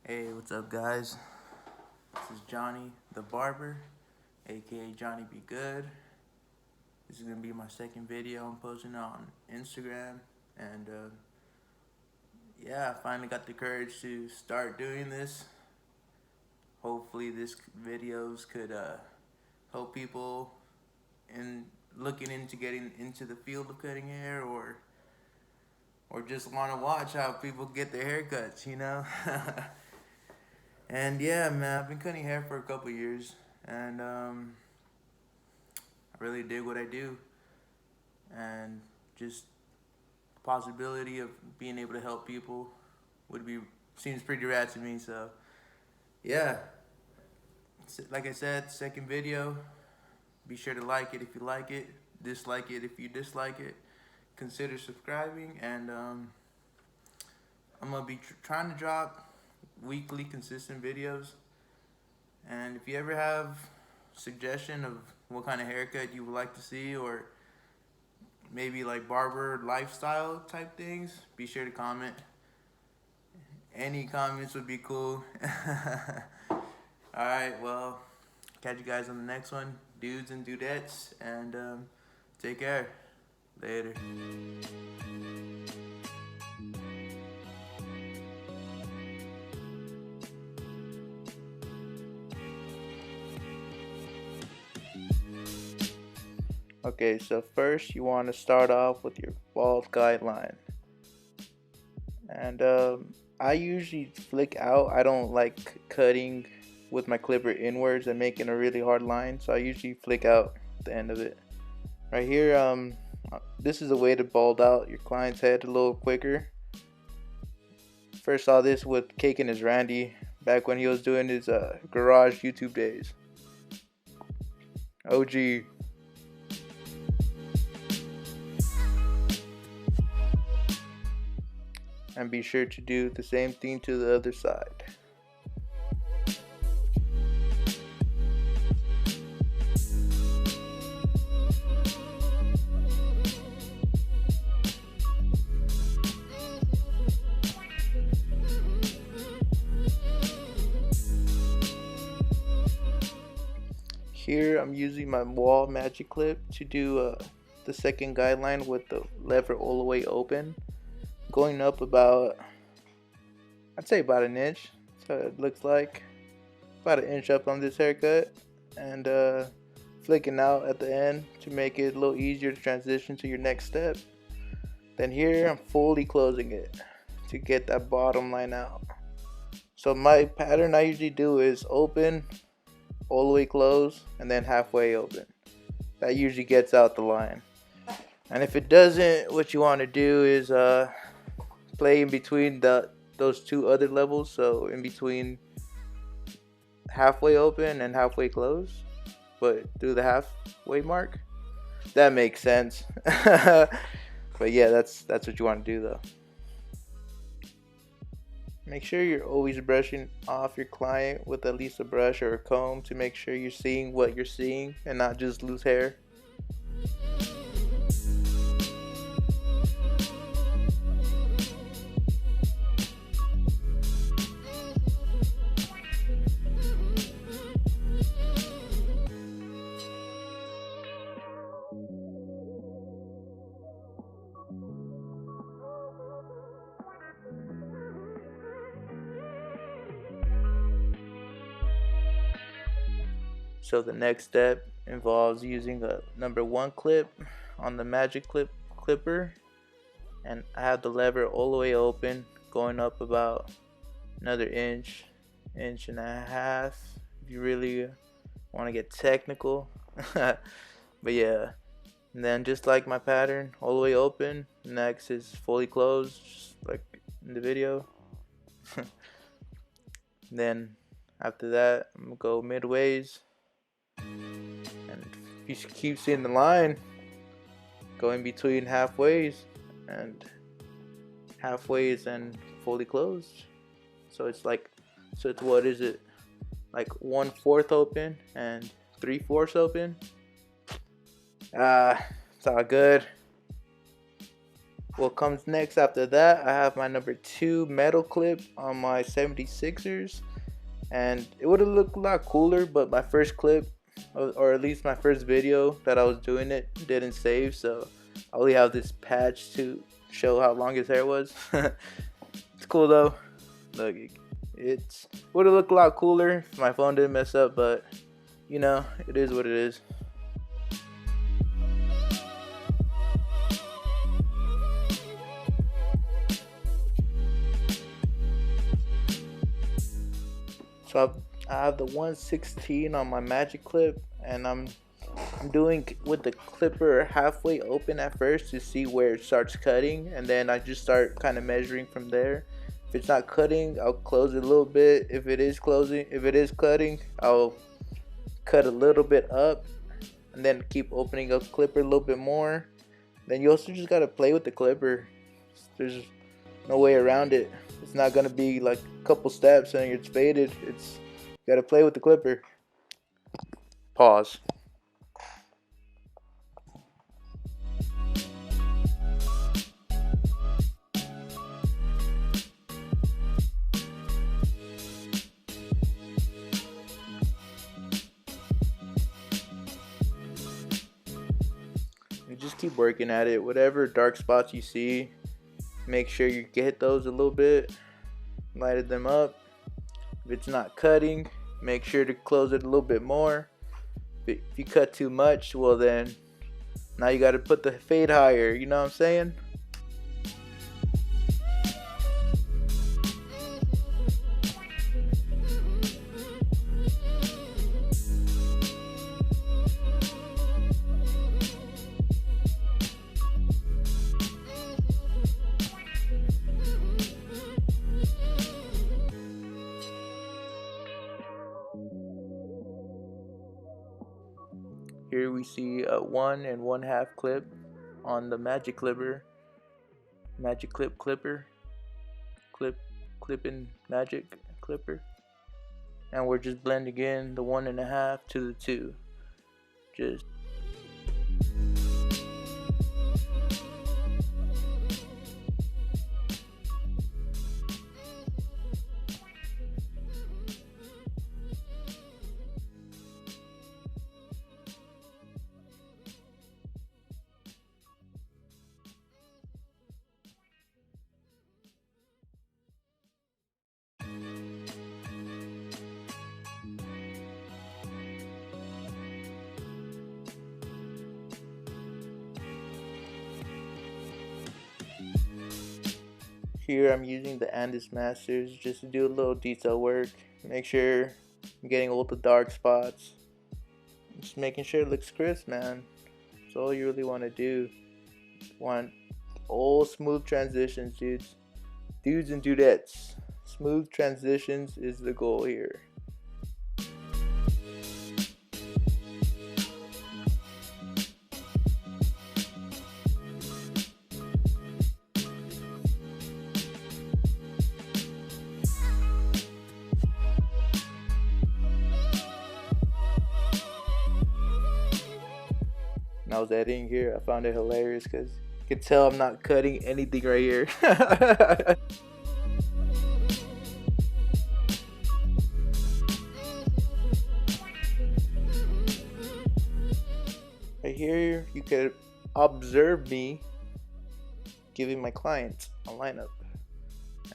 Hey, what's up, guys? This is Johnny the Barber, aka Johnny Be Good. This is gonna be my second video I'm posting on Instagram, and yeah, I finally got the courage to start doing this. Hopefully, this videos could help people in looking into getting into the field of cutting hair, or just want to watch how people get their haircuts. And yeah, man, I've been cutting hair for a couple years, and I really dig what I do, and just the possibility of being able to help people would be seems pretty rad to me. So yeah, like I said, second video. Be sure to like it if you like it, dislike it if you dislike it. Consider subscribing, and I'm gonna be trying to drop weekly consistent videos. And if you ever have suggestion of what kind of haircut you would like to see, or maybe like barber lifestyle type things, be sure to comment. Any comments would be cool. Alright, well, catch you guys on the next one, dudes and dudettes, and take care. Later. Okay, so first you want to start off with your bald guideline. And I usually flick out. I don't like cutting with my clipper inwards and making a really hard line, so I usually flick out the end of it. Right here, this is a way to bald out your client's head a little quicker. First saw this with Cake and his Randy back when he was doing his garage YouTube days. OG. And be sure to do the same thing to the other side. Here I'm using my Wahl magic clip to do the second guideline with the lever all the way open, going up about, I'd say about an inch. So it looks like about an inch up on this haircut, and flicking out at the end to make it a little easier to transition to your next step. Then here I'm fully closing it to get that bottom line out. So my pattern I usually do is open, all the way close, and then halfway open. That usually gets out the line. And if it doesn't, what you want to do is play in between those two other levels. So in between halfway open and halfway close, but through the halfway mark. That makes sense. But yeah, that's what you want to do though. Make sure you're always brushing off your client with at least a brush or a comb to make sure you're seeing what you're seeing and not just loose hair. So the next step involves using a number 1 clip on the magic clipper, and I have the lever all the way open, going up about another inch and a half if you really want to get technical. But yeah, and then just like my pattern, all the way open. Next is fully closed, just like in the video. Then after that, I'm gonna go midways. And you should keep seeing the line going between halfways and fully closed. So it's what is it, like 1/4 open and 3/4 open. It's all good. What comes next after that, I have my number 2 metal clip on my 76ers, and it would have looked a lot cooler, but my first clip, or at least my first video that I was doing it, didn't save, so I only have this patch to show how long his hair was. It's cool though. Look, it would have looked a lot cooler if my phone didn't mess up, but you know, it is what it is. So I have the 116 on my magic clip, and I'm doing with the clipper halfway open at first to see where it starts cutting, and then I just start kind of measuring from there. If it's not cutting, I'll close it a little bit. If it is cutting, I'll cut a little bit up, and then keep opening up clipper a little bit more. Then you also just gotta play with the clipper. There's no way around it. It's not gonna be like a couple steps and it's faded. You gotta play with the clipper. Pause. And just keep working at it. Whatever dark spots you see, make sure you get those a little bit, lighten them up. If it's not cutting, make sure to close it a little bit more. If you cut too much, well then, now you gotta put the fade higher, you know what I'm saying? Here we see a 1 1/2 clip on the magic clipper. Magic clipping magic clipper. And we're just blending in the 1 1/2 to the 2. Just here I'm using the Andis Masters just to do a little detail work. Make sure I'm getting all the dark spots. Just making sure it looks crisp, man. That's all you really want to do. Want all smooth transitions, dudes. Dudes and dudettes. Smooth transitions is the goal here. And I was editing here, I found it hilarious because you can tell I'm not cutting anything right here. Right here, you can observe me giving my clients a lineup.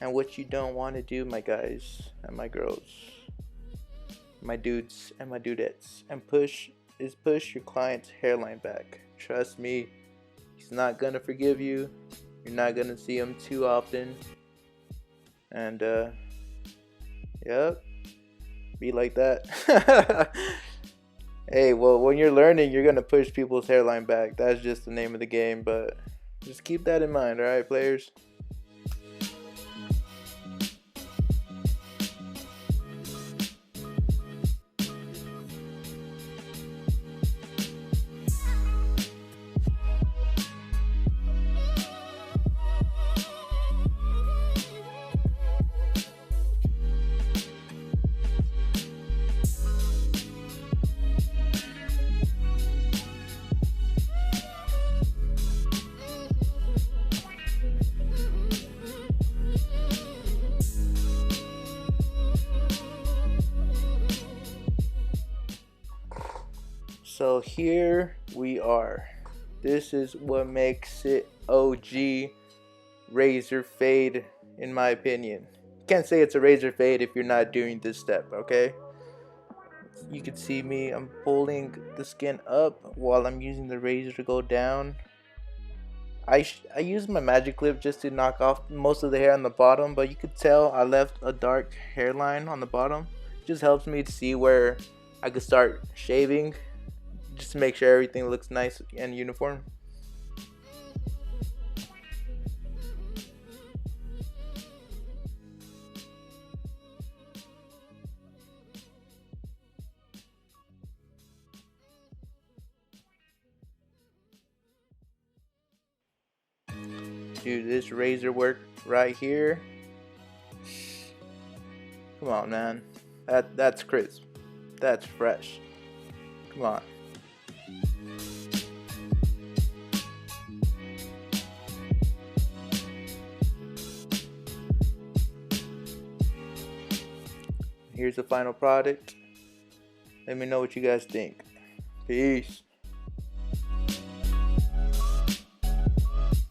And what you don't want to do, my guys and my girls, my dudes and my dudettes, and push your client's hairline back. Trust me, he's not gonna forgive you. You're not gonna see him too often. And yep, be like that. Hey, well, when you're learning, you're gonna push people's hairline back. That's just the name of the game, but just keep that in mind, alright, players? So here we are. This is what makes it OG razor fade, in my opinion. Can't say it's a razor fade if you're not doing this step, okay? You can see me, I'm pulling the skin up while I'm using the razor to go down. I use my magic clip just to knock off most of the hair on the bottom, but you could tell I left a dark hairline on the bottom. It just helps me to see where I could start shaving, just to make sure everything looks nice and uniform. Dude, this razor work right here. Come on, man. That's crisp. That's fresh. Come on. Here's the final product. Let me know what you guys think. Peace.